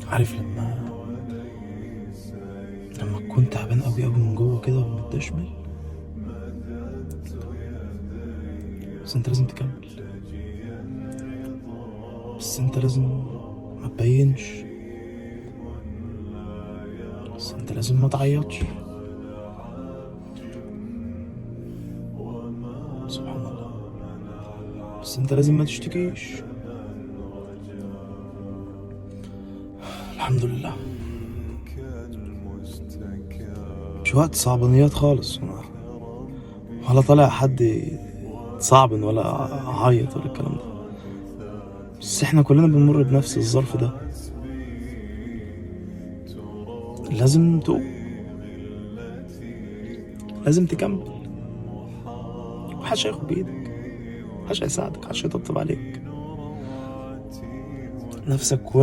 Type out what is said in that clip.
عارف لما تكون تعبان قوي من جوه كده ومتدشمل، بس انت لازم تكمل، بس انت لازم ما تبينش، بس انت لازم ما تعيطش. سبحان الله. بس انت لازم ما تشتكيش. الحمد لله. مش وقت صعبانيات خالص، ولا طالع حد صعب ولا عيط ولا الكلام ده، بس احنا كلنا بنمر بنفس الظرف ده. لازم تقوم، لازم تكمل. محدش هياخد بايدك، محدش هيساعدك، محدش هيطبطب عليك. نفسك